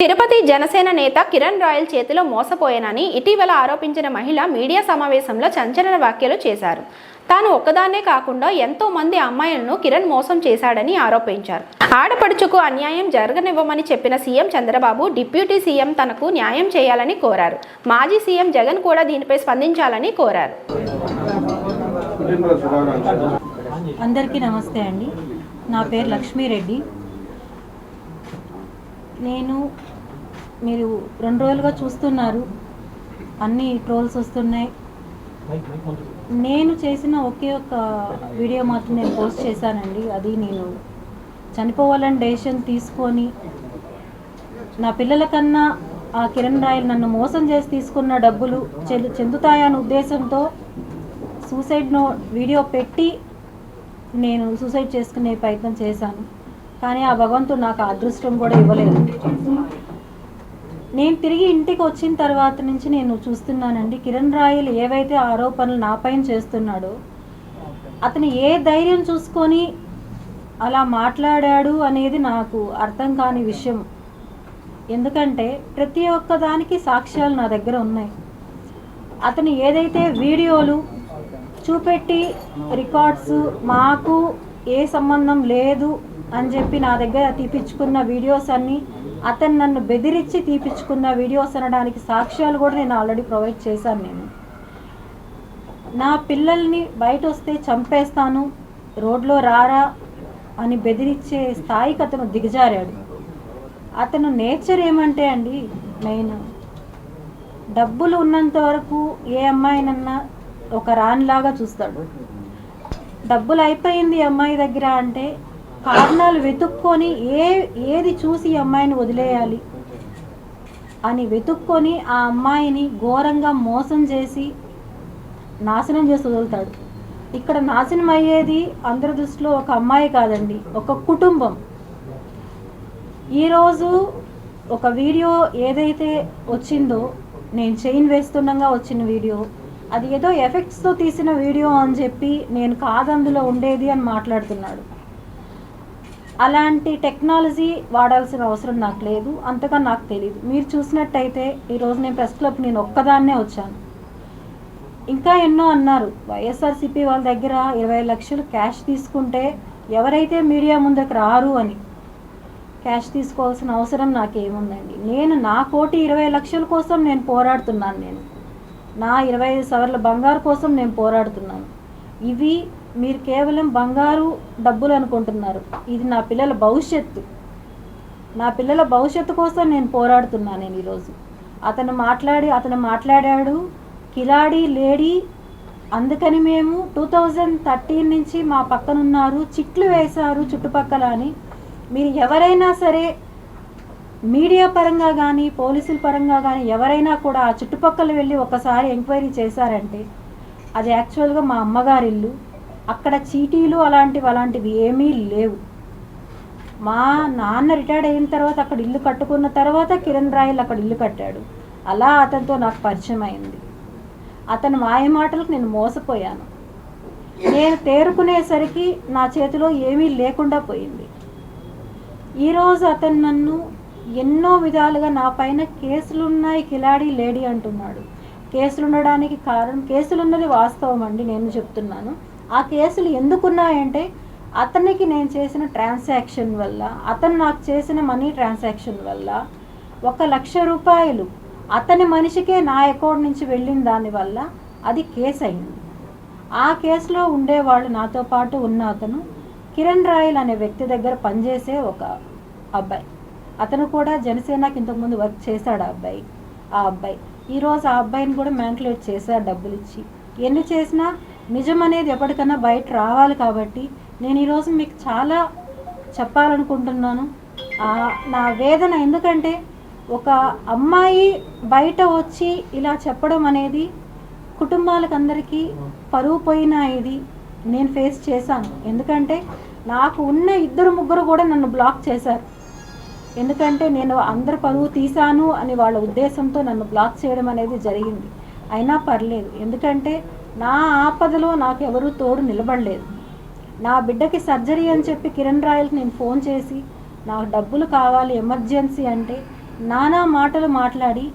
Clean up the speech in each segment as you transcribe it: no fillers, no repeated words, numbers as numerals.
తిరుపతి జనసేన నేత కిరణ్ రాయల్ చేతిలో మోసపోయానని ఇటీవల ఆరోపించిన మహిళ మీడియా సమావేశంలో సంచలన వ్యాఖ్యలు చేశారు. తాను ఒక్కదాన్నే కాకుండా ఎంతో మంది అమ్మాయిలను కిరణ్ మోసం చేశాడని ఆరోపించారు. ఆడపడుచుకు అన్యాయం జరగనివ్వమని చెప్పిన సీఎం చంద్రబాబు డిప్యూటీ సీఎం తనకు న్యాయం చేయాలని కోరారు. మాజీ సీఎం జగన్ కూడా దీనిపై స్పందించాలని కోరారు. అందరికీ నమస్తే అండి. నా పేరు లక్ష్మీరెడ్డి. మీరు 2 రోజులుగా చూస్తున్నారు, అన్ని ట్రోల్స్ వస్తున్నాయి. నేను చేసిన ఒకే ఒక వీడియో మాత్రం నేను పోస్ట్ చేశానండి. అది నేను చనిపోవాలని డెసిషన్ తీసుకొని నా పిల్లల కన్నా ఆ కిరణ్ రాయల్ నన్ను మోసం చేసి తీసుకున్న డబ్బులు చెందుతాయన్న ఉద్దేశంతో సూసైడ్ వీడియో పెట్టి నేను సూసైడ్ చేసుకునే ప్రయత్నం చేశాను. కానీ ఆ భగవంతుడు నాకు అదృష్టం కూడా ఇవ్వలేదు. నేను తిరిగి ఇంటికి వచ్చిన తర్వాత నుంచి నేను చూస్తున్నానండి, కిరణ్ రాయల్ ఏవైతే ఆరోపణలు నాపైన చేస్తున్నాడో అతను ఏ ధైర్యం చూసుకొని అలా మాట్లాడాడు అనేది నాకు అర్థం కాని విషయం. ఎందుకంటే ప్రతి ఒక్క దానికి సాక్ష్యాలు నా దగ్గర ఉన్నాయి. అతను ఏదైతే వీడియోలు చూపెట్టి రికార్డ్స్ మాకు ఏ సంబంధం లేదు అని చెప్పి నా దగ్గర తీపించుకున్న వీడియోస్ అన్నీ, అతను నన్ను బెదిరించి తీపించుకున్న వీడియోస్ అనడానికి సాక్ష్యాలు కూడా నేను ఆల్రెడీ ప్రొవైడ్ చేశాను. నేను నా పిల్లల్ని బయట వస్తే చంపేస్తాను, రోడ్లో రారా అని బెదిరించే స్థాయికి అతను దిగజారాడు. అతను నేచర్ ఏమంటే అండి, మెయిన్ డబ్బులు ఉన్నంత వరకు ఏ అమ్మాయినన్నా ఒక రానిలాగా చూస్తాడు. డబ్బులు అయిపోయింది అమ్మాయి దగ్గర అంటే కారణాలు వెతుక్కొని ఏది చూసి అమ్మాయిని వదిలేయాలి అని వెతుక్కొని ఆ అమ్మాయిని ఘోరంగా మోసం చేసి నాశనం చేసి వదులుతాడు. ఇక్కడ నాశనం అయ్యేది అందరి దృష్టిలో ఒక అమ్మాయి కాదండి, ఒక కుటుంబం. ఈరోజు ఒక వీడియో ఏదైతే వచ్చిందో, నేను చైన్ వేస్తుండగా వచ్చిన వీడియో, అది ఏదో ఎఫెక్ట్స్తో తీసిన వీడియో అని చెప్పి నేను కాదందులో ఉండేది అని మాట్లాడుతున్నాడు. అలాంటి టెక్నాలజీ వాడాల్సిన అవసరం నాకు లేదు, అంతగా నాకు తెలియదు. మీరు చూసినట్టయితే ఈరోజు నేను ప్రెస్ క్లబ్ నేను ఒక్కదాన్నే వచ్చాను. ఇంకా ఎన్నో అన్నారు, వైఎస్ఆర్సీపీ వాళ్ళ దగ్గర 20 లక్షలు క్యాష్ తీసుకుంటే ఎవరైతే మీడియా ముందుకు రారు అని. క్యాష్ తీసుకోవాల్సిన అవసరం నాకేముందండి? నేను నా 1,20 లక్షల కోసం నేను పోరాడుతున్నాను. నేను నా 25 సవర్ల బంగారు కోసం నేను పోరాడుతున్నాను. ఇవి మీరు కేవలం బంగారు డబ్బులు అనుకుంటున్నారు. ఇది నా పిల్లల భవిష్యత్తు. నా పిల్లల భవిష్యత్తు కోసం నేను పోరాడుతున్నాను. నేను ఈరోజు అతను మాట్లాడాడు కిలాడి లేడీ, అందుకని మేము 2013 నుంచి మా పక్కనున్నారు, చిట్లు వేశారు చుట్టుపక్కల అని. మీరు ఎవరైనా సరే మీడియా పరంగా కానీ పోలీసుల పరంగా కానీ ఎవరైనా కూడా ఆ చుట్టుపక్కల వెళ్ళి ఒకసారి ఎంక్వైరీ చేశారంటే అది యాక్చువల్గా మా అమ్మగారి ఇల్లు. అక్కడ చీటీలు అలాంటివి ఏమీ లేవు. మా నాన్న రిటైర్డ్ అయిన తర్వాత అక్కడ ఇల్లు కట్టుకున్న తర్వాత కిరణ్ రాయల్ అక్కడ ఇల్లు కట్టాడు. అలా అతనితో నాకు పరిచయం అయింది. అతను మాయ మాటలకు నేను మోసపోయాను. నేను తేరుకునేసరికి నా చేతిలో ఏమీ లేకుండా పోయింది. ఈరోజు అతను నన్ను ఎన్నో విధాలుగా నా పైన కేసులున్నాయి కిలాడి లేడీ అంటున్నాడు. కేసులు ఉండడానికి కారణం, కేసులు ఉన్నది వాస్తవం అండి, నేను చెప్తున్నాను. ఆ కేసులు ఎందుకున్నాయంటే అతనికి నేను చేసిన ట్రాన్సాక్షన్ వల్ల, అతను నాకు చేసిన మనీ ట్రాన్సాక్షన్ వల్ల 1,00,000 రూపాయలు అతని మనిషికే నా అకౌంట్ నుంచి వెళ్ళిన దానివల్ల అది కేసు అయింది. ఆ కేసులో ఉండేవాళ్ళు నాతో పాటు ఉన్న అతను కిరణ్ రాయల్ అనే వ్యక్తి దగ్గర పనిచేసే ఒక అబ్బాయి. అతను కూడా జనసేనకి ఇంతకుముందు వర్క్ చేశాడు. ఆ అబ్బాయి ఈరోజు ఆ అబ్బాయిని కూడా మ్యానిపులేట్ చేశారు డబ్బులు ఇచ్చి. ఎన్ని చేసినా నిజం అనేది ఎప్పటికన్నా బయట రావాలి. కాబట్టి నేను ఈరోజు మీకు చాలా చెప్పాలనుకుంటున్నాను నా వేదన. ఎందుకంటే ఒక అమ్మాయి బయట వచ్చి ఇలా చెప్పడం అనేది కుటుంబాలకు అందరికీ పరువు పోయిన ఇది నేను ఫేస్ చేశాను. ఎందుకంటే నాకు ఉన్న 2-3 కూడా నన్ను బ్లాక్ చేశారు. ఎందుకంటే నేను అందరి పరువు తీశాను అని వాళ్ళ ఉద్దేశంతో నన్ను బ్లాక్ చేయడం అనేది జరిగింది. అయినా పర్లేదు, ఎందుకంటే నా ఆపదలో నాకు ఎవరూ తోడు నిలబడలేదు. నా బిడ్డకి సర్జరీ అని చెప్పి కిరణ్ రాయల్కి నేను ఫోన్ చేసి నాకు డబ్బులు కావాలి ఎమర్జెన్సీ అంటే నానా మాటలు మాట్లాడి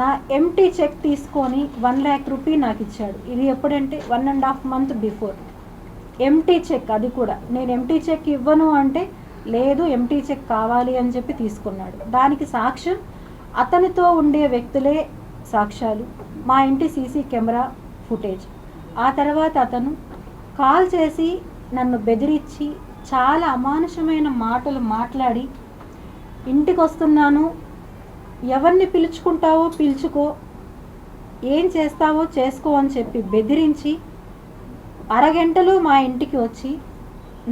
నా ఎంటీ చెక్ తీసుకొని 1 lakh రూపీ నాకు ఇచ్చాడు. ఇది ఎప్పుడంటే 1.5 months బిఫోర్. ఎంటీ చెక్, అది కూడా నేను ఎంటీ చెక్ ఇవ్వను అంటే లేదు ఎంటీ చెక్ కావాలి అని చెప్పి తీసుకున్నాడు. దానికి సాక్ష్యం అతనితో ఉండే వ్యక్తులే సాక్ష్యాలు, మా ఇంటి సీసీ కెమెరా ఫుటేజ్. ఆ తర్వాత అతను కాల్ చేసి నన్ను బెదిరించి చాలా అమానుషమైన మాటలు మాట్లాడి, ఇంటికి వస్తున్నాను, ఎవరిని పిలుచుకుంటావో పిలుచుకో, ఏం చేస్తావో చేసుకో అని చెప్పి బెదిరించి అరగంటలో మా ఇంటికి వచ్చి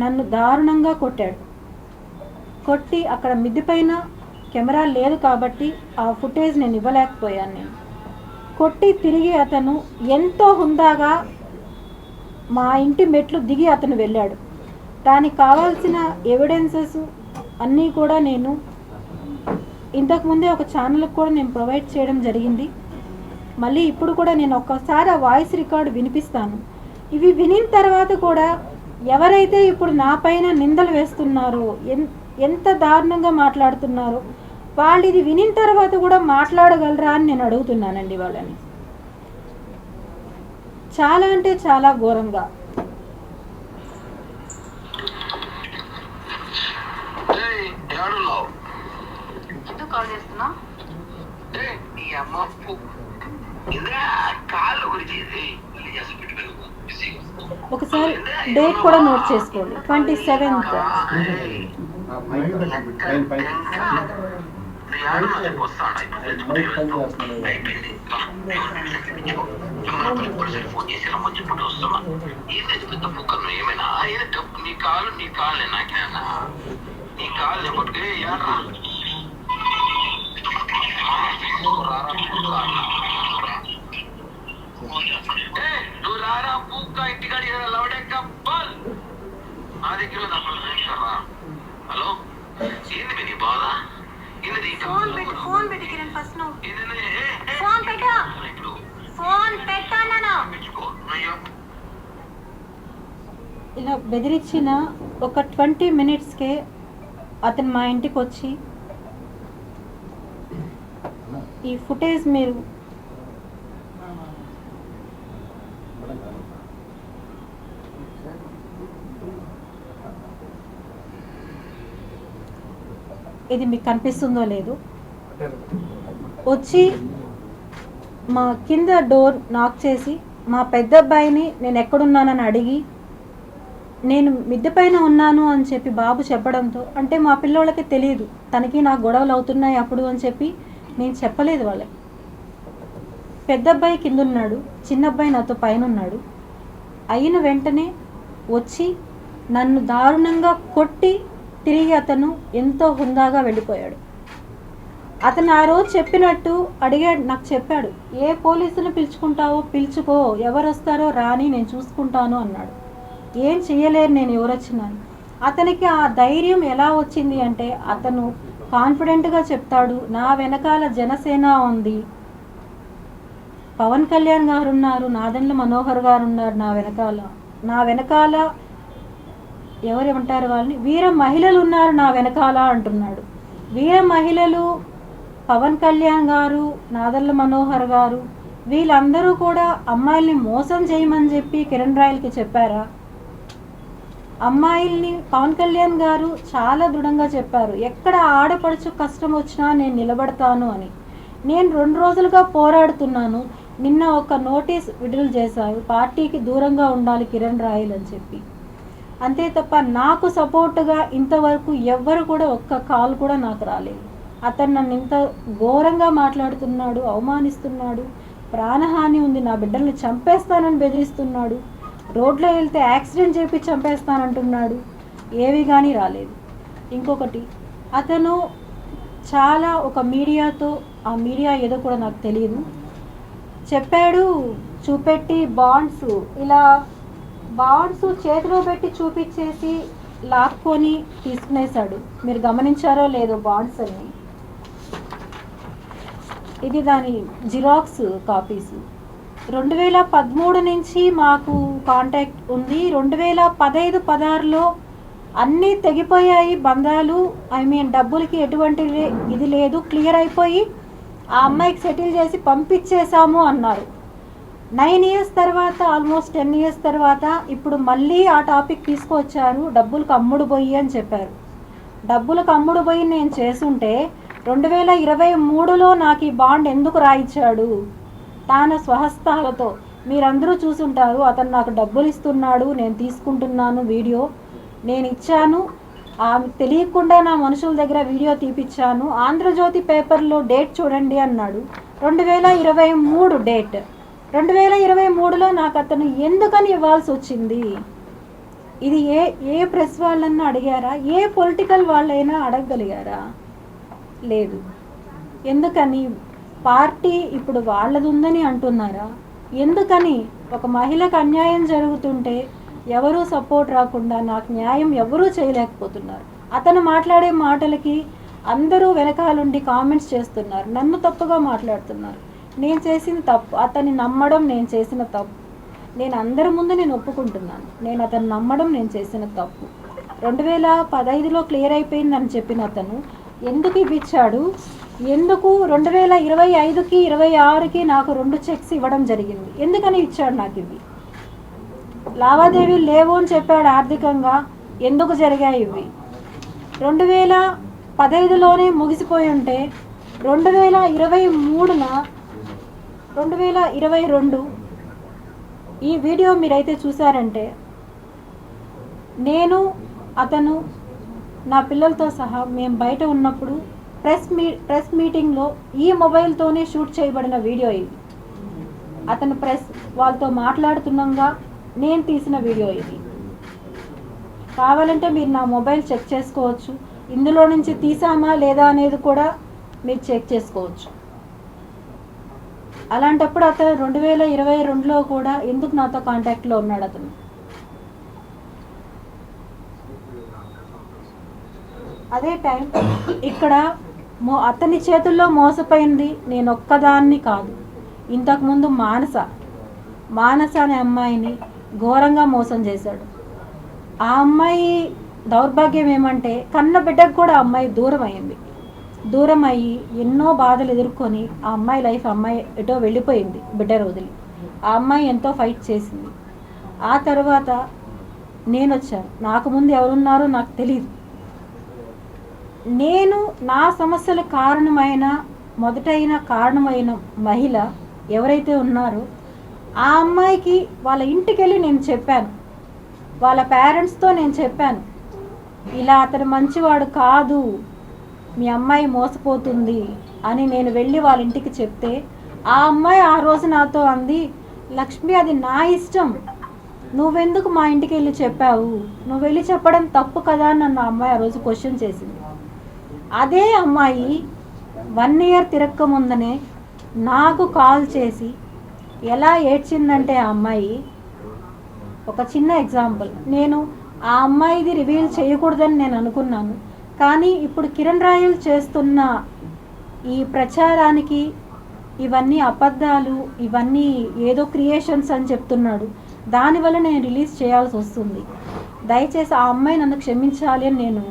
నన్ను దారుణంగా కొట్టాడు. కొట్టి అక్కడ మిద్ది పైన కెమెరా లేదు కాబట్టి ఆ ఫుటేజ్ నేను ఇవ్వలేకపోయాను. నేను కొట్టి తిరిగి అతను ఎంతో హుందాగా మా ఇంటి మెట్లు దిగి అతను వెళ్ళాడు. దానికి కావాల్సిన ఎవిడెన్సెస్ అన్నీ కూడా నేను ఇంతకుముందే ఒక ఛానల్కి కూడా నేను ప్రొవైడ్ చేయడం జరిగింది. మళ్ళీ ఇప్పుడు కూడా నేను ఒక్కసారి ఆ వాయిస్ రికార్డు వినిపిస్తాను. ఇవి వినిన తర్వాత కూడా ఎవరైతే ఇప్పుడు నా పైన నిందలు వేస్తున్నారో, ఎంత దారుణంగా మాట్లాడుతున్నారో, వాళ్ళు ఇది వినిన తర్వాత కూడా మాట్లాడగలరా అని నేను అడుగుతున్నానండి వాళ్ళని. చాలా అంటే చాలా ఘోరంగా. ఒకసారి డేట్ కూడా నోట్ చేసుకోండి, 27th. హలో, ఫోన్ పెట్టి కిరణ్, ఫస్ట్ నువ్వు ఫోన్ పెట్టా, ఫోన్ పెట్టాను. ఇలా బెదిరించిన ఒక 20 minutesకే అతను మా ఇంటికి వచ్చి ఈ ఫుటేజ్ మీరు ఇది మీకు కనిపిస్తుందో లేదో, వచ్చి మా కింద డోర్ నాక్ చేసి మా పెద్ద అబ్బాయిని నేను ఎక్కడున్నానని అడిగి, నేను మిద్దె పైన ఉన్నాను అని చెప్పి బాబు చెప్పడంతో, అంటే మా పిల్లోళ్ళకి తెలియదు తనకి నాకు గొడవలు అవుతున్నాయి అప్పుడు అని చెప్పి నేను చెప్పలేదు వాళ్ళకి. పెద్ద అబ్బాయి కింద ఉన్నాడు, చిన్న అబ్బాయి నాతో పైన ఉన్నాడు. అయిన వెంటనే వచ్చి నన్ను దారుణంగా కొట్టి తిరిగి అతను ఎంతో హుందాగా వెళ్ళిపోయాడు. అతను ఆ రోజు చెప్పినట్టు అడిగాడు, నాకు చెప్పాడు, ఏ పోలీసులు పిలుచుకుంటావో పిలుచుకో, ఎవరు వస్తారో రాని నేను చూసుకుంటాను అన్నాడు. ఏం చెయ్యలేరు నేను ఎవరొచ్చినాను. అతనికి ఆ ధైర్యం ఎలా వచ్చింది అంటే, అతను కాన్ఫిడెంట్గా చెప్తాడు, నా వెనకాల జనసేన ఉంది, పవన్ కళ్యాణ్ గారు ఉన్నారు, నాదెండ్ల మనోహర్ గారు ఉన్నారు నా వెనకాల ఎవరు ఉంటారు వాళ్ళని, వీర మహిళలు ఉన్నారు నా వెనకాల అంటున్నాడు. వీర మహిళలు పవన్ కళ్యాణ్ గారు, నాదెండ్ల మనోహర్ గారు, వీళ్ళందరూ కూడా అమ్మాయిల్ని మోసం చేయమని చెప్పి కిరణ్ రాయల్కి చెప్పారా? అమ్మాయిల్ని పవన్ కళ్యాణ్ గారు చాలా దృఢంగా చెప్పారు, ఎక్కడ ఆడపడుచు కష్టం వచ్చినా నేను నిలబడతాను అని. నేను 2 రోజులుగా పోరాడుతున్నాను. నిన్న ఒక నోటీస్ విడుదల చేశారు, పార్టీకి దూరంగా ఉండాలి కిరణ్ రాయల్ అని చెప్పి. అంతే తప్ప నాకు సపోర్టుగా ఇంతవరకు ఎవ్వరు కూడా ఒక్క కాల్ కూడా నాకు రాలేదు. అతను నన్ను ఇంత ఘోరంగా మాట్లాడుతున్నాడు, అవమానిస్తున్నాడు, ప్రాణహాని ఉంది, నా బిడ్డల్ని చంపేస్తానని బెదిరిస్తున్నాడు, రోడ్లో వెళ్తే యాక్సిడెంట్ చేపి చంపేస్తానంటున్నాడు. ఏవి కానీ రాలేదు. ఇంకొకటి, అతను చాలా ఒక మీడియాతో, ఆ మీడియా ఏదో కూడా నాకు తెలియదు, చెప్పాడు, చూపెట్టి ఇలా బాండ్స్ చేతిలో పెట్టి చూపించేసి లాక్కొని తీసుకునేశాడు. మీరు గమనించారో లేదో బాండ్స్ అన్ని. ఇది దాని జిరాక్స్ కాపీస్. 2013 నుంచి మాకు కాంటాక్ట్ ఉంది. 2015-16లో అన్నీ తెగిపోయాయి బంధాలు. డబ్బులకి ఎటువంటి ఇది లేదు, క్లియర్ అయిపోయి ఆ అమ్మాయికి సెటిల్ చేసి పంపించేశాము అన్నారు. 9 years తర్వాత, ఆల్మోస్ట్ 10 years తర్వాత ఇప్పుడు మళ్ళీ ఆ టాపిక్ తీసుకొచ్చారు. డబ్బులకు అమ్ముడు పోయి అని చెప్పారు. డబ్బులకు అమ్ముడు పోయి నేను చేసుంటే 2023లో నాకు ఈ బాండ్ ఎందుకు రాయించాడు? తాను స్వహస్తాలతో మీరందరూ చూసుంటారు. అతను నాకు డబ్బులు ఇస్తున్నాడు, నేను తీసుకుంటున్నాను, వీడియో నేను ఇచ్చాను, తెలియకుండా నా మనుషుల దగ్గర వీడియో తీపిచ్చాను. ఆంధ్రజ్యోతి పేపర్లో డేట్ చూడండి అన్నాడు. 2023 డేట్. 2023లో నాకు అతను ఎందుకని ఇవ్వాల్సి వచ్చింది? ఇది ఏ ప్రెస్ వాళ్ళన్నా అడిగారా? ఏ పొలిటికల్ వాళ్ళైనా అడగగలిగారా? లేదు. ఎందుకని? పార్టీ ఇప్పుడు వాళ్ళది ఉందని అంటున్నారా? ఎందుకని? ఒక మహిళకు అన్యాయం జరుగుతుంటే ఎవరూ సపోర్ట్ రాకుండా నాకు న్యాయం ఎవరూ చేయలేకపోతున్నారు. అతను మాట్లాడే మాటలకి అందరూ వెనకాలండి కామెంట్స్ చేస్తున్నారు, నన్ను తప్పుగా మాట్లాడుతున్నారు. నేను చేసిన తప్పు, అతన్ని నమ్మడం నేను చేసిన తప్పు. నేను అందరి ముందు నేను ఒప్పుకుంటున్నాను, నేను అతను నమ్మడం నేను చేసిన తప్పు. 2015లో క్లియర్ అయిపోయిందని చెప్పిన అతను ఎందుకు ఇవ్విచ్చాడు? ఎందుకు 2025కి 26కి నాకు 2 చెక్స్ ఇవ్వడం జరిగింది? ఎందుకని ఇచ్చాడు నాకు ఇవి? లావాదేవీలు లేవు అని చెప్పాడు ఆర్థికంగా. ఎందుకు జరిగాయి ఇవి? 2015లోనే ముగిసిపోయి ఉంటే 2023న 2022 ఈ వీడియో మీరైతే చూసారంటే నేను అతను నా పిల్లలతో సహా మేము బయట ఉన్నప్పుడు ప్రెస్ మీటింగ్లో ఈ మొబైల్తోనే షూట్ చేయబడిన వీడియో ఇది. అతను ప్రెస్ వాళ్ళతో మాట్లాడుతున్నాగా నేను తీసిన వీడియో ఇది. కావాలంటే మీరు నా మొబైల్ చెక్ చేసుకోవచ్చు, ఇందులో నుంచి తీసామా లేదా అనేది కూడా మీరు చెక్ చేసుకోవచ్చు. అలాంటప్పుడు అతను 2022లో కూడా ఎందుకు నాతో కాంటాక్ట్లో ఉన్నాడు? అతను అదే టైం ఇక్కడ అతని చేతుల్లో మోసపోయింది నేను ఒక్కదాన్ని కాదు. ఇంతకుముందు మానస అనే అమ్మాయిని ఘోరంగా మోసం చేశాడు. ఆ అమ్మాయి దౌర్భాగ్యం ఏమంటే కన్న బిడ్డకు కూడా ఆ అమ్మాయి దూరం అయ్యి ఎన్నో బాధలు ఎదుర్కొని ఆ అమ్మాయి లైఫ్ అమ్మాయి ఎటో వెళ్ళిపోయింది బిడ్డ వదిలి. ఆ అమ్మాయి ఎంతో ఫైట్ చేసింది. ఆ తర్వాత నేను వచ్చాను. నాకు ముందు ఎవరున్నారో నాకు తెలియదు. నేను నా సమస్యల మొదటైన కారణమైన మహిళ ఎవరైతే ఉన్నారో ఆ అమ్మాయికి వాళ్ళ ఇంటికి వెళ్ళి నేను చెప్పాను, వాళ్ళ పేరెంట్స్తో నేను చెప్పాను, ఇలా అతను మంచివాడు కాదు, మీ అమ్మాయి మోసపోతుంది అని నేను వెళ్ళి వాళ్ళ ఇంటికి చెప్తే ఆ అమ్మాయి ఆ రోజు నాతో అంది, లక్ష్మి అది నా ఇష్టం, నువ్వెందుకు మా ఇంటికి వెళ్ళి చెప్పావు, నువ్వు వెళ్ళి చెప్పడం తప్పు కదా అని నన్ను ఆ అమ్మాయి ఆ రోజు క్వశ్చన్ చేసింది. అదే అమ్మాయి 1 year తిరక్క ముందనే నాకు కాల్ చేసి ఎలా ఏడ్చిందంటే ఆ అమ్మాయి, ఒక చిన్న ఎగ్జాంపుల్, నేను ఆ అమ్మాయిది రివీల్ చేయకూడదని నేను అనుకున్నాను. కానీ ఇప్పుడు కిరణ్ రాయల్ చేస్తున్న ఈ ప్రచారానికి ఇవన్నీ అబద్ధాలు, ఇవన్నీ ఏదో క్రియేషన్స్ అని చెప్తున్నాడు. దానివల్ల నేను రిలీజ్ చేయాల్సి వస్తుంది. దయచేసి ఆ అమ్మాయి నన్ను క్షమించాలి అని నేను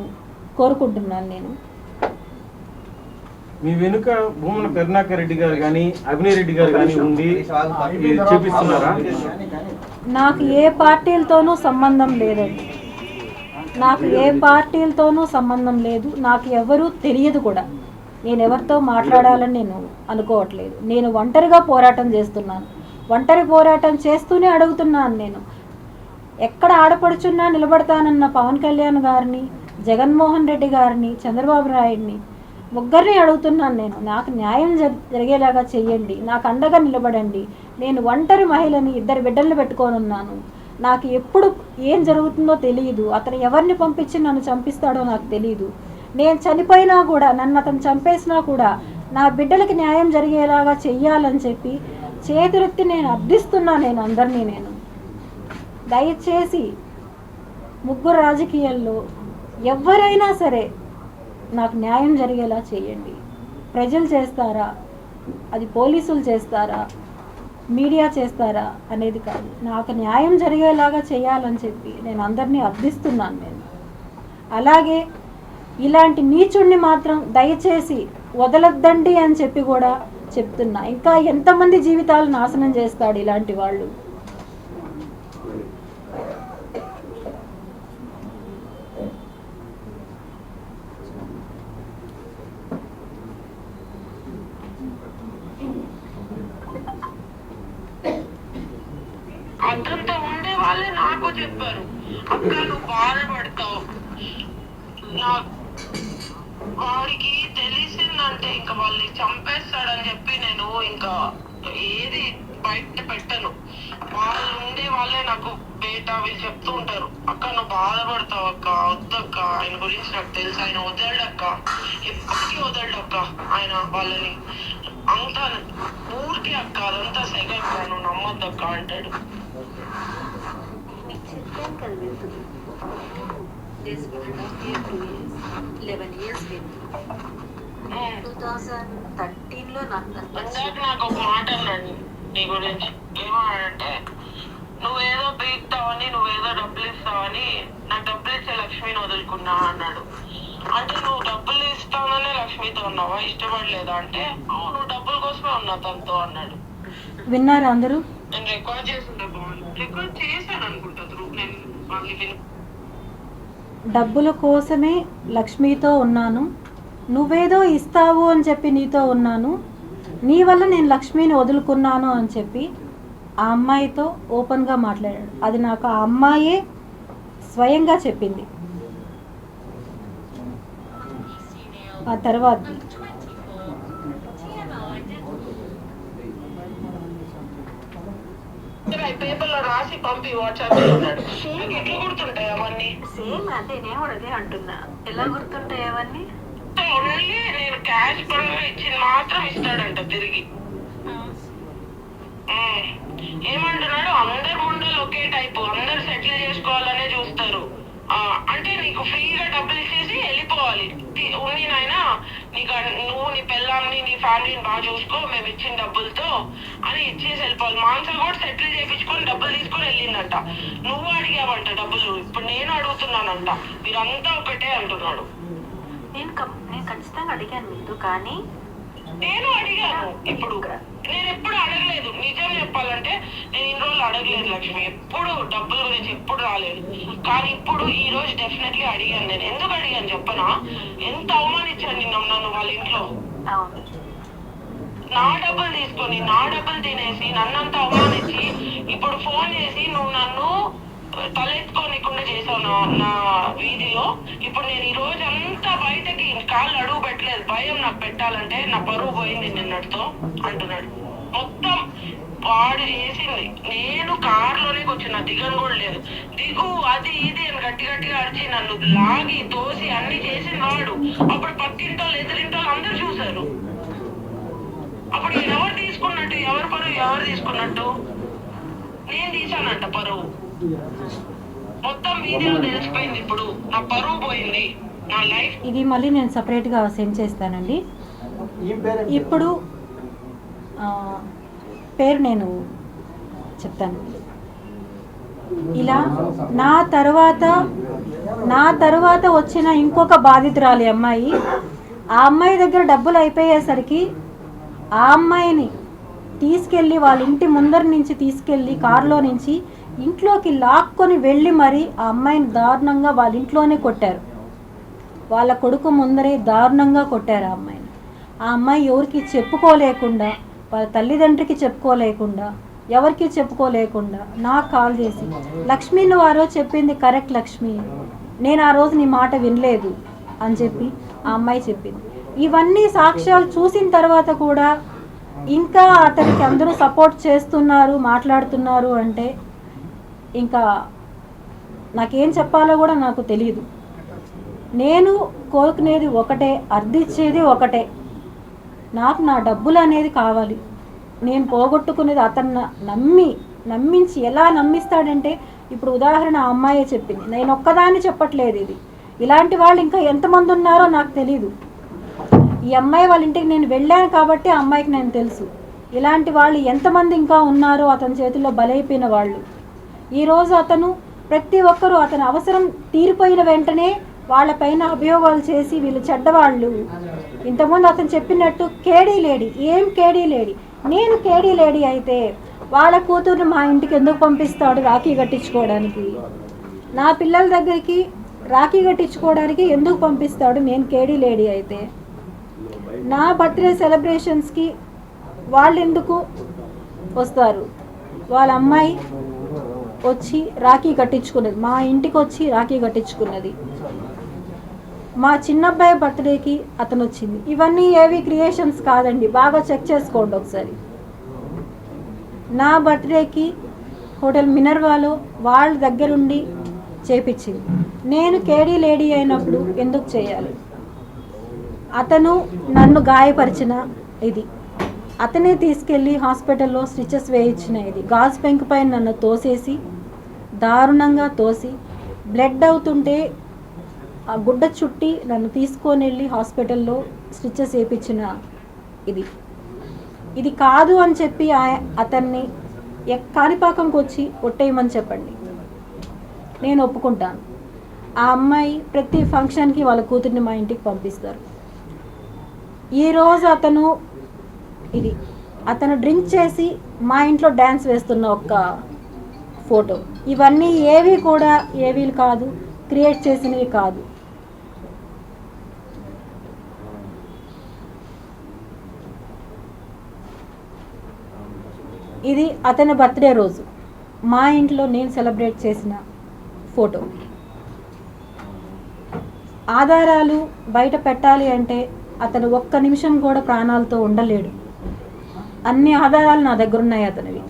కోరుకుంటున్నాను. నేను మీ వెనుక భూమన కరుణాకర్ రెడ్డి గారు కానీ అభినయ్ రెడ్డి గారు కానీ ఉండి చూపిస్తున్నారా? నాకు ఏ పార్టీలతోనూ సంబంధం లేదండి. నాకు ఏ పార్టీలతోనూ సంబంధం లేదు. నాకు ఎవరూ తెలియదు కూడా. నేను ఎవరితో మాట్లాడాలని నేను అనుకోవట్లేదు. నేను ఒంటరిగా పోరాటం చేస్తున్నాను. ఒంటరి పోరాటం చేస్తూనే అడుగుతున్నాను. నేను ఎక్కడ ఆడపడుచున్నా నిలబడతానన్న పవన్ కళ్యాణ్ గారిని, జగన్మోహన్ రెడ్డి గారిని, చంద్రబాబు నాయుడిని ముగ్గురిని అడుగుతున్నాను. నేను నాకు న్యాయం జరిగేలాగా చెయ్యండి, నాకు అండగా నిలబడండి. నేను ఒంటరి మహిళని, 2 బిడ్డలను పెట్టుకొని ఉన్నాను. నాకు ఎప్పుడు ఏం జరుగుతుందో తెలియదు. అతను ఎవరిని పంపించి నన్ను చంపిస్తాడో నాకు తెలియదు. నేను చనిపోయినా కూడా, నన్ను అతను చంపేసినా కూడా నా బిడ్డలకి న్యాయం జరిగేలాగా చెయ్యాలని చెప్పి చేతులెత్తి నేను అర్థిస్తున్నా. నేను అందరినీ నేను దయచేసి 3 రాజకీయాల్లో ఎవరైనా సరే నాకు న్యాయం జరిగేలా చేయండి. ప్రజలు చేస్తారా, అది పోలీసులు చేస్తారా, మీడియా చేస్తారా అనేది కాదు, నాకు న్యాయం జరిగేలాగా చేయాలని చెప్పి నేను అందరినీ అర్థిస్తున్నాను. నేను అలాగే ఇలాంటి నీచుడిని మాత్రం దయచేసి వదలొద్దండి అని చెప్పి కూడా చెప్తున్నా. ఇంకా ఎంతమంది జీవితాలు నాశనం చేస్తాడు ఇలాంటి వాళ్ళు. అతనితో ఉండే వాళ్ళే నాకు చెప్పారు, అక్క నువ్వు బాధపడతావు, వాడికి తెలిసిందంటే ఇంకా వాళ్ళని చంపేస్తాడని చెప్పి నేను ఇంకా ఏది బయట పెట్టను. వాళ్ళు ఉండే వాళ్ళే నాకు బయట వీళ్ళు చెప్తూ ఉంటారు, అక్క నువ్వు బాధపడతావు అక్క, వద్దక్క, ఆయన గురించి నాకు తెలుసు, ఆయన వదలడక్క, ఎప్పటికీ వదలడక్క ఆయన వాళ్ళని, అంతా ఊరికే అక్క, అదంతా సెగ అక్క, నువ్వు నమ్మొద్దక్క అంటాడు. చెప్పాను కదా వెళ్తుంది 11 years 2013లో నాకు ఒక మాట అన్నాడు నీ గురించి, ఏమన్నాడంటే నువ్వేదో పీక్తావని, నువ్వేదో డబ్బులు ఇస్తావని, నాకు డబ్బులు ఇచ్చే లక్ష్మిని వదులుకున్నా అన్నాడు. అంటే నువ్వు డబ్బులు ఇస్తావనే లక్ష్మితో ఉన్నావా, ఇష్టపడలేదా అంటే నువ్వు డబ్బుల కోసమే ఉన్నా తనతో అన్నాడు. విన్నారా అందరూ? నేను రికార్డ్ చేస్తుంటే బాగుంది, రికార్డ్ చేశాను అనుకుంటా నేను వాళ్ళకి. డబ్బుల కోసమే లక్ష్మితో ఉన్నాను, నువ్వేదో ఇస్తావు అని చెప్పి నీతో ఉన్నాను, నీ వల్ల నేను లక్ష్మిని వదులుకున్నాను అని చెప్పి ఆ అమ్మాయితో ఓపెన్గా మాట్లాడాడు. అది నాకు ఆ అమ్మాయే స్వయంగా చెప్పింది. ఆ తర్వాత పేపర్లో రాసి పంపి వాట్సాప్ ఎట్లా గుర్తుంటాయి అవన్నీ? సేమ్ అదే నేను కూడా అదే అంటున్నా, ఎలా గుర్తుంటాయి అవన్నీ? ఓన్లీ నేను క్యాష్ పరంగా ఇచ్చింది మాత్రం ఇస్తాడంట తిరిగి. ఏమంటున్నాడు, అందరు ముండలు ఒకే టైపు, అందరు సెటిల్ చేసుకోవాలనే చూస్తారు, అంటే నీకు ఫ్రీగా డబ్బులు ఇచ్చేసి వెళ్ళిపోవాలి, ఉంది నాయన నీకు, నువ్వు నీ పిల్లల్ని నీ ఫ్యామిలీని బాగా చూసుకో మేము ఇచ్చిన డబ్బులతో అని ఇచ్చేసి వెళ్ళిపోవాలి. మాన్సా కూడా సెటిల్ చేయించుకొని డబ్బులు తీసుకొని వెళ్ళిందంట. నువ్వు అడిగావంట డబ్బులు, ఇప్పుడు నేను అడుగుతున్నానంట, మీరంతా ఒకటే అంటున్నాడు. నేను ఖచ్చితంగా అడిగాను మీతో, కానీ నేను అడిగాను. ఇప్పుడు నేను ఎప్పుడు అడగలేదు, నిజం చెప్పాలంటే నేను ఇన్ని రోజులు అడగలేదు లక్ష్మి, ఎప్పుడు డబ్బుల గురించి ఎప్పుడు రాలేదు. కానీ ఇప్పుడు ఈ రోజు డెఫినెట్లీ అడిగాను. నేను ఎందుకు అడిగాను చెప్పనా, ఎంత అవమానించాను నన్ను వాళ్ళ ఇంట్లో. నా డబ్బులు తీసుకొని నా డబ్బులు తినేసి నన్నంతా అవమానించి ఇప్పుడు ఫోన్ చేసి నువ్వు నన్ను తలెత్తుకోనికుండా చేసావు నా వీధిలో. ఇప్పుడు నేను ఈ రోజు అంతా బయటకి కాళ్ళు అడుగు పెట్టలేదు, భయం నాకు పెట్టాలంటే, నా పరువు పోయింది నిన్నటితో అంటున్నాడు. మొత్తం వాడు చేసింది, నేను కారులోనే కూర్చున్నా, దిగను కూడా లేదు, దిగు అది ఇది అని గట్టి గట్టిగా అరిచి నన్ను లాగి తోసి అన్ని చేసిన వాడు. అప్పుడు పక్కింటోళ్ళు ఎదురింటోళ్ళు అందరూ చూసారు. అప్పుడు ఎవరు తీసుకున్నట్టు, ఎవరు పరువు ఎవరు తీసుకున్నట్టు? నేను తీసానంట పరువు, మొత్తం వీడియోలో తెలిసిపోయింది. ఇప్పుడు నా పరువు పోయింది, నా లైఫ్. ఇది మళ్ళీ నేను సపరేట్గా సెండ్ చేస్తానండి. ఇప్పుడు పేరు నేను చెప్తాను. ఇలా నా తర్వాత వచ్చిన ఇంకొక బాధితురాలి అమ్మాయి, ఆ అమ్మాయి దగ్గర డబ్బులు అయిపోయేసరికి ఆ అమ్మాయిని తీసుకెళ్ళి వాళ్ళ ఇంటి ముందర నుంచి తీసుకెళ్ళి కారులో నుంచి ఇంట్లోకి లాక్కొని వెళ్ళి మరి ఆ అమ్మాయిని దారుణంగా వాళ్ళ ఇంట్లోనే కొట్టారు. వాళ్ళ కొడుకు ముందరే దారుణంగా కొట్టారు ఆ అమ్మాయిని. ఆ అమ్మాయి ఎవరికి చెప్పుకోలేకుండా, వాళ్ళ తల్లిదండ్రికి చెప్పుకోలేకుండా, ఎవరికి చెప్పుకోలేకుండా నాకు కాల్ చేసి, లక్ష్మి నువ్వు ఆ రోజు చెప్పింది కరెక్ట్ లక్ష్మి, నేను ఆ రోజు నీ మాట వినలేదు అని చెప్పి ఆ అమ్మాయి చెప్పింది. ఇవన్నీ సాక్ష్యాలు చూసిన తర్వాత కూడా ఇంకా అతనికి అందరూ సపోర్ట్ చేస్తున్నారు, మాట్లాడుతున్నారు అంటే ఇంకా నాకేం చెప్పాలో కూడా నాకు తెలియదు. నేను కోరుకునేది ఒకటే, అర్థించేది ఒకటే, నాకు నా డబ్బులు అనేది కావాలి. నేను పోగొట్టుకునేది అతన్ని నమ్మించి ఎలా నమ్మిస్తాడంటే, ఇప్పుడు ఉదాహరణ ఆ అమ్మాయే చెప్పింది, నేను ఒక్కదాన్ని చెప్పట్లేదు, ఇది ఇలాంటి వాళ్ళు ఇంకా ఎంతమంది ఉన్నారో నాకు తెలీదు. ఈ అమ్మాయి వాళ్ళ ఇంటికి నేను వెళ్ళాను కాబట్టి ఆ అమ్మాయికి నేను తెలుసు, ఇలాంటి వాళ్ళు ఎంతమంది ఇంకా ఉన్నారో అతని చేతుల్లో బలైపోయిన వాళ్ళు. ఈరోజు అతను ప్రతి ఒక్కరూ అతని అవసరం తీరిపోయిన వెంటనే వాళ్ళపైన అభియోగాలు చేసి వీళ్ళు చెడ్డవాళ్ళు. ఇంతకుముందు అతను చెప్పినట్టు కేడీ లేడీ, ఏం కేడీ లేడీ? నేను కేడీ లేడీ అయితే వాళ్ళ కూతుర్ని మా ఇంటికి ఎందుకు పంపిస్తాడు రాఖీ కట్టించుకోవడానికి? నా పిల్లల దగ్గరికి రాఖీ కట్టించుకోవడానికి ఎందుకు పంపిస్తాడు నేను కేడీ లేడీ అయితే? నా బర్త్డే సెలబ్రేషన్స్కి వాళ్ళు ఎందుకు వస్తారు? వాళ్ళ అమ్మాయి వచ్చి రాఖీ కట్టించుకున్నది, మా ఇంటికి వచ్చి రాఖీ కట్టించుకున్నది. మా చిన్నబ్బాయి బర్త్డేకి అతను వచ్చింది. ఇవన్నీ ఏవి క్రియేషన్స్ కాదండి, బాగా చెక్ చేసుకోండి ఒకసారి. నా బర్త్డేకి హోటల్ మినర్వాలో వాళ్ళ దగ్గరుండి చేపించింది. నేను కేడీ లేడీ అయినప్పుడు ఎందుకు చేయాలి? అతను నన్ను గాయపరిచిన ఇది, అతనే తీసుకెళ్ళి హాస్పిటల్లో స్టిచెస్ వేయించిన ఇది, గాజు పెంకు పైన నన్ను తోసేసి దారుణంగా తోసి బ్లడ్ అవుతుంటే ఆ గుడ్డ చుట్టి నన్ను తీసుకొని వెళ్ళి హాస్పిటల్లో స్టిచెస్ వేయించిన ఇది కాదు అని చెప్పి అతన్ని కాణిపాకంకి వచ్చి ఒట్టేయమని చెప్పండి, నేను ఒప్పుకుంటాను. ఆ అమ్మాయి ప్రతి ఫంక్షన్కి వాళ్ళ కూతుర్ని మా ఇంటికి పంపిస్తారు. ఈరోజు అతను డ్రింక్ చేసి మా ఇంట్లో డ్యాన్స్ వేస్తున్న ఒక్క ఫోటో. ఇవన్నీ ఏవి కాదు, క్రియేట్ చేసినవి కాదు. ఇది అతని బర్త్డే రోజు మా ఇంట్లో నేను సెలబ్రేట్ చేసిన ఫోటో. ఆధారాలు బయట పెట్టాలి అంటే అతను ఒక్క నిమిషం కూడా ప్రాణాలతో ఉండలేడు. అన్ని ఆధారాలు నా దగ్గర ఉన్నాయి అతనివి.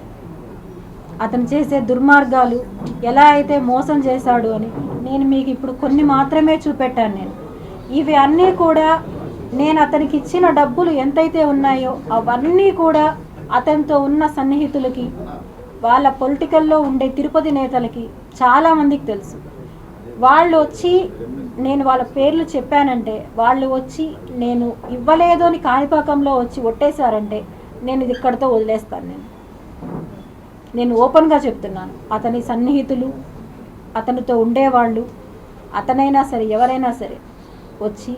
అతను చేసే దుర్మార్గాలు ఎలా అయితే మోసం చేశాడు అని నేను మీకు ఇప్పుడు కొన్ని మాత్రమే చూపెట్టాను. ఇవి అన్నీ కూడా నేను అతనికి ఇచ్చిన డబ్బులు ఎంతైతే ఉన్నాయో అవన్నీ కూడా అతనితో ఉన్న సన్నిహితులకి, వాళ్ళ పొలిటికల్లో ఉండే తిరుపతి నేతలకి చాలామందికి తెలుసు. వాళ్ళు వచ్చి నేను వాళ్ళ పేర్లు చెప్పానంటే వాళ్ళు వచ్చి నేను ఇవ్వలేదు అని కాణిపాకంలో వచ్చి ఒట్టేశారంటే నేను ఇది ఇక్కడితో వదిలేస్తాను. నేను ఓపెన్గా చెప్తున్నాను. అతని సన్నిహితులు, అతనితో ఉండేవాళ్ళు, అతనైనా సరే ఎవరైనా సరే వచ్చి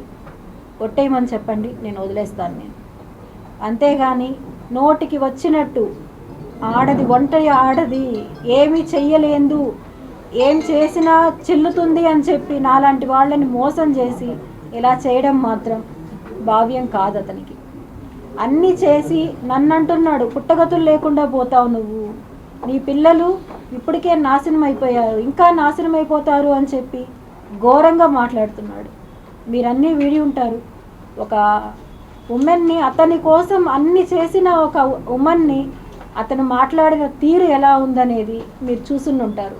ఒట్టేయమని చెప్పండి, నేను వదిలేస్తాను. అంతేగాని నోటికి వచ్చినట్టు ఆడది ఒంటరి ఆడది ఏమీ చెయ్యలేదు, ఏం చేసినా చెల్లుతుంది అని చెప్పి నాలాంటి వాళ్ళని మోసం చేసి ఇలా చేయడం మాత్రం భావ్యం కాదు అతనికి. అన్నీ చేసి నన్ను అంటున్నాడు, పుట్టగతులు లేకుండా పోతావు నువ్వు, నీ పిల్లలు ఇప్పటికే నాశనం అయిపోయారు, ఇంకా నాశనం అయిపోతారు అని చెప్పి ఘోరంగా మాట్లాడుతున్నాడు. మీరన్నీ విడి ఉంటారు. ఒక ఉమెన్ని, అతని కోసం అన్ని చేసిన ఒక ఉమెన్ని అతను మాట్లాడిన తీరు ఎలా ఉందనేది మీరు చూసుని ఉంటారు.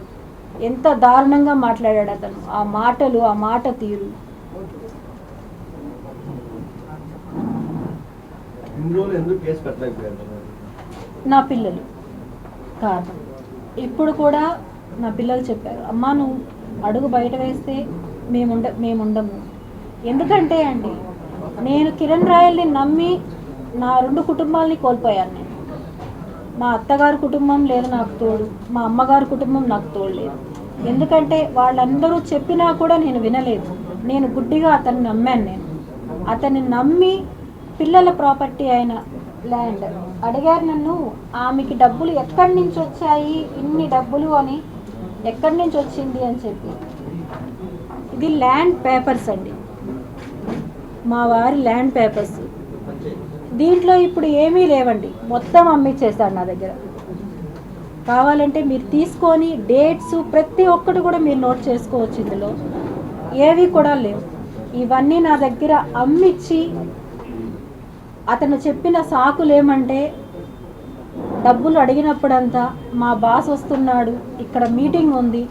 ఎంత దారుణంగా మాట్లాడాడు అతను, ఆ మాటలు, ఆ మాట తీరు. నా పిల్లలు కారణం. ఇప్పుడు కూడా నా పిల్లలు చెప్పారు, అమ్మా నువ్వు అడుగు బయట వేస్తే మేముండము. ఎందుకంటే అండి, నేను కిరణ్ రాయల్ని నమ్మి నా 2 కుటుంబాలని కోల్పోయాను. నేను మా అత్తగారి కుటుంబం లేదు నాకు తోడు, మా అమ్మగారి కుటుంబం నాకు తోడు లేదు. ఎందుకంటే వాళ్ళందరూ చెప్పినా కూడా నేను వినలేదు. నేను గుడ్డిగా అతన్ని నమ్మాను. నేను అతన్ని నమ్మి పిల్లల ప్రాపర్టీ అయిన ల్యాండ్ అడిగారు నన్ను, ఆమెకి డబ్బులు ఎక్కడి నుంచి వచ్చాయి, ఇన్ని డబ్బులు అని, ఎక్కడి నుంచి వచ్చింది అని చెప్పి. ఇది ల్యాండ్ పేపర్స్ అండి, మా వారి ల్యాండ్ పేపర్స్. దీంట్లో ఇప్పుడు ఏమీ లేవండి, మొత్తం అమ్మిచ్చేస్తాడు నా దగ్గర. కావాలంటే మీరు తీసుకొని డేట్స్ ప్రతి ఒక్కటి కూడా మీరు నోట్ చేసుకోవచ్చు. ఇందులో ఏవి కూడా లేవు. ఇవన్నీ నా దగ్గర అమ్మిచ్చి అతను చెప్పిన సాకులు ఏమంటే, డబ్బులు అడిగినప్పుడంతా మా బాస్ వస్తున్నాడు, ఇక్కడ మీటింగ్ ఉంది,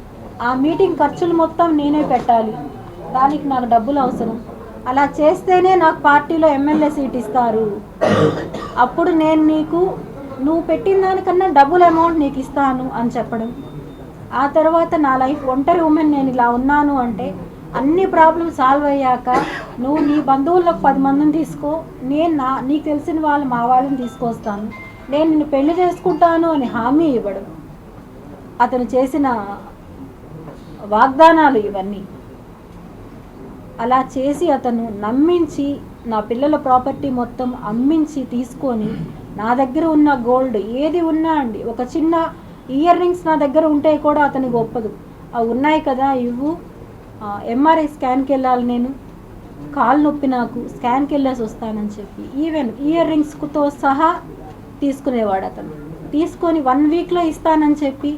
ఆ మీటింగ్ ఖర్చులు మొత్తం నేనే పెట్టాలి, దానికి నాకు డబ్బులు అవసరం, అలా చేస్తేనే నాకు పార్టీలో ఎమ్మెల్యే సీట్ ఇస్తారు, అప్పుడు నేను నువ్వు పెట్టిన దానికన్నా డబుల్ అమౌంట్ నీకు ఇస్తాను అని చెప్పడం. ఆ తర్వాత నా లైఫ్ ఒంటరి ఉమెన్, నేను ఇలా ఉన్నాను అంటే అన్ని ప్రాబ్లమ్ సాల్వ్ అయ్యాక నువ్వు నీ బంధువులకు 10 మందిని తీసుకో, నేను నీకు తెలిసిన వాళ్ళు మా వాళ్ళని తీసుకొస్తాను, నేను నిన్ను పెళ్లి చేసుకుంటాను అని హామీ ఇవ్వడం. అతను చేసిన వాగ్దానాలు ఇవన్నీ. అలా చేసి అతను నమ్మించి నా పిల్లల ప్రాపర్టీ మొత్తం అమ్మించి తీసుకొని నా దగ్గర ఉన్న గోల్డ్ ఏది ఉన్నా అండి, ఒక చిన్న ఇయర్ రింగ్స్ నా దగ్గర ఉంటే కూడా అతనికి ఒప్పదు. అవి ఉన్నాయి కదా ఇవ్వు, ఎంఆర్ఐ స్కాన్కి వెళ్ళాలి, నేను కాలు నొప్పి, నాకు స్కాన్కి వెళ్ళేసి వస్తానని చెప్పి ఈవెన్ ఇయర్ రింగ్స్తో సహా తీసుకునేవాడు అతను. తీసుకొని 1 వీక్లో ఇస్తానని చెప్పి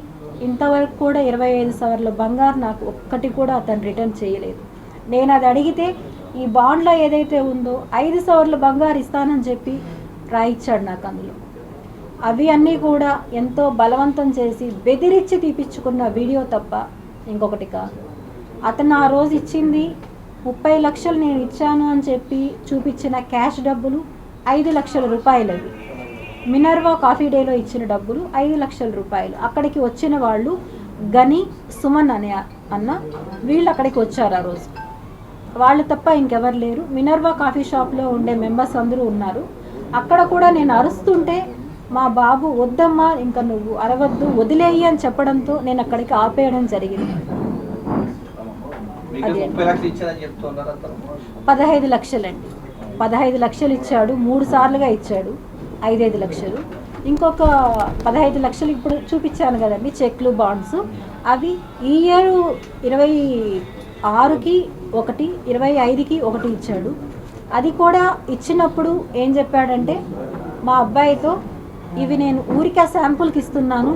ఇంతవరకు కూడా 25 సవర్ల బంగారు నాకు ఒక్కటి కూడా అతను రిటర్న్ చేయలేదు. నేను అది అడిగితే ఈ బాండ్లో ఏదైతే ఉందో 5 సవర్ల బంగారు ఇస్తానని చెప్పి రాయిచ్చాడు నాకు అందులో. అవి అన్నీ కూడా ఎంతో బలవంతం చేసి బెదిరించి తీపిచ్చుకున్న వీడియో తప్ప ఇంకొకటి కాదు. అతను ఆ రోజు ఇచ్చింది 30 లక్షలు నేను ఇచ్చాను అని చెప్పి చూపించిన క్యాష్ డబ్బులు 5 లక్షల రూపాయలు. అవి మినర్వా కాఫీ డేలో ఇచ్చిన డబ్బులు 5 లక్షల రూపాయలు. అక్కడికి వచ్చిన వాళ్ళు గని, సుమన్ అనే అన్న, వీళ్ళు అక్కడికి వచ్చారు ఆ రోజు. వాళ్ళు తప్ప ఇంకెవరు లేరు. మినర్వా కాఫీ షాప్లో ఉండే మెంబర్స్ అందరూ ఉన్నారు. అక్కడ కూడా నేను అరుస్తుంటే మా బాబు వద్దమ్మా, ఇంకా నువ్వు అరవద్దు, వదిలేయి అని చెప్పడంతో నేను అక్కడికి ఆపేయడం జరిగింది. అదే 15 లక్షలండి. 15 లక్షలు ఇచ్చాడు, 3 సార్లుగా ఇచ్చాడు, 5 లక్షలు. ఇంకొక 15 లక్షలు ఇప్పుడు చూపించాను కదండి చెక్లు, బాండ్స్. అవి ఈ ఇయర్ 26కి ఒకటి, 25కి ఒకటి ఇచ్చాడు. అది కూడా ఇచ్చినప్పుడు ఏం చెప్పాడంటే మా అబ్బాయితో, ఇవి నేను ఊరికే శాంపుల్కి ఇస్తున్నాను,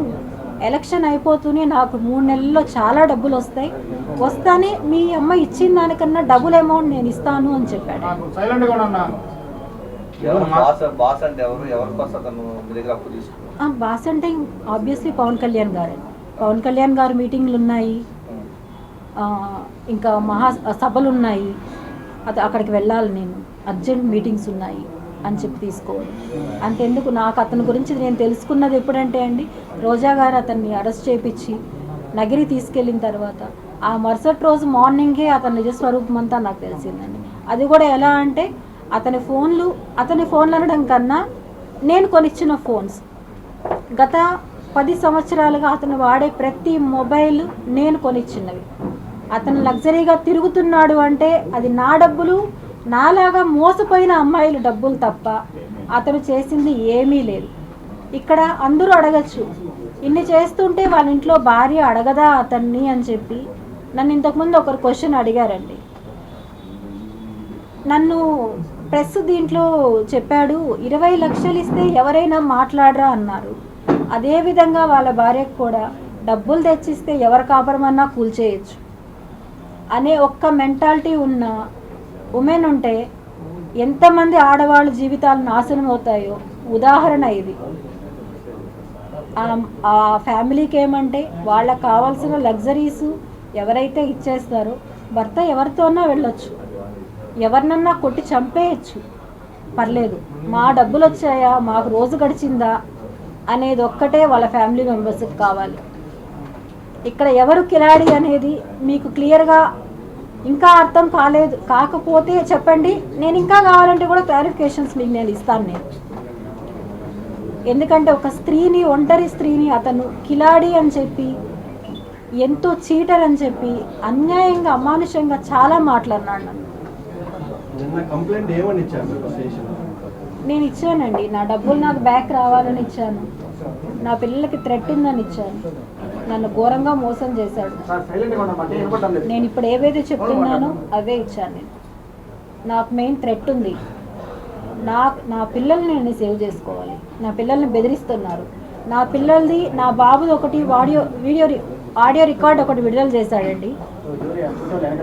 ఎలక్షన్ అయిపోతూనే నాకు 3 నెలల్లో చాలా డబ్బులు వస్తానే మీ అమ్మ ఇచ్చిన దానికన్నా డబుల్ అమౌంట్ నేను ఇస్తాను అని చెప్పాడు. బాస్ అంటే ఆబ్వియస్లీ పవన్ కళ్యాణ్ గారు. పవన్ కళ్యాణ్ గారు మీటింగ్లు ఉన్నాయి, ఇంకా సభలు ఉన్నాయి, అక్కడికి వెళ్ళాలి, నేను అర్జెంట్ మీటింగ్స్ ఉన్నాయి అని చెప్పి తీసుకోవాలి. అంతెందుకు, నాకు అతని గురించి నేను తెలుసుకున్నది ఎప్పుడంటే అండి, రోజా గారు అతన్ని అరెస్ట్ చేయించి నగిరి తీసుకెళ్ళిన తర్వాత ఆ మరుసటి రోజు మార్నింగే అతని నిజస్వరూపం అంతా నాకు తెలిసిందండి. అది కూడా ఎలా అంటే అతని ఫోన్లు అనడం కన్నా నేను కొనిచ్చిన ఫోన్స్, గత 10 సంవత్సరాలుగా అతను వాడే ప్రతి మొబైల్ నేను కొనిచ్చినవి. అతను లగ్జరీగా తిరుగుతున్నాడు అంటే అది నా డబ్బులు, నాలాగా మోసపోయిన అమ్మాయిల డబ్బులు తప్ప అతను చేసింది ఏమీ లేదు. ఇక్కడ అందరూ అడగచ్చు, ఇన్ని చేస్తుంటే వాళ్ళ ఇంట్లో భార్య అడగదా అతన్ని అని చెప్పి. నన్ను ఇంతకుముందు ఒకరు క్వశ్చన్ అడిగారండి, నన్ను ప్రెస్ దీంట్లో చెప్పాడు 20 లక్షలు ఇస్తే ఎవరైనా మాట్లాడరా అన్నారు. అదేవిధంగా వాళ్ళ భార్యకు కూడా డబ్బులు తెచ్చిస్తే ఎవరి కాపురమన్నా కూల్చేయచ్చు అనే ఒక్క మెంటాలిటీ ఉన్న ఉమెన్ ఉంటే ఎంతమంది ఆడవాళ్ళ జీవితాలు నాశనం అవుతాయో ఉదాహరణ ఇది. ఆ ఫ్యామిలీకి ఏమంటే వాళ్ళకి కావాల్సిన లగ్జరీస్ ఎవరైతే ఇచ్చేస్తారో భర్త ఎవరితోన్నా వెళ్ళొచ్చు, ఎవరినన్నా కొట్టి చంపేయచ్చు, పర్లేదు, మా డబ్బులు వచ్చాయా, మాకు రోజు గడిచిందా అనేది ఒక్కటే వాళ్ళ ఫ్యామిలీ మెంబర్స్కి కావాలి. ఇక్కడ ఎవరు కిలాడి అనేది మీకు క్లియర్గా ఇంకా అర్థం కాకపోతే చెప్పండి, నేను ఇంకా కావాలంటే కూడా క్లారిఫికేషన్స్ మీకు నేను ఇస్తాను. ఎందుకంటే ఒక స్త్రీని, ఒంటరి స్త్రీని అతను కిలాడి అని చెప్పి, ఎంతో చీటర్ అని చెప్పి అన్యాయంగా, అమానుషంగా చాలా మాట్లాడినాడు నన్ను. నేను ఇచ్చానండి, నా డబ్బులు నాకు బ్యాక్ రావాలని ఇచ్చాను, నా పిల్లలకి థ్రెట్ ఉందని ఇచ్చాను, నన్ను ఘోరంగా మోసం చేశాడు. నేను ఇప్పుడు ఏవైతే చెప్తున్నానో అవే ఇచ్చాను. నేను, నాకు మెయిన్ థ్రెట్ ఉంది, నా పిల్లల్ని నేను సేవ్ చేసుకోవాలి, నా పిల్లల్ని బెదిరిస్తున్నారు. నా పిల్లలది, నా బాబుది ఒకటి ఆడియో రికార్డ్ ఒకటి విడుదల చేశాడండి.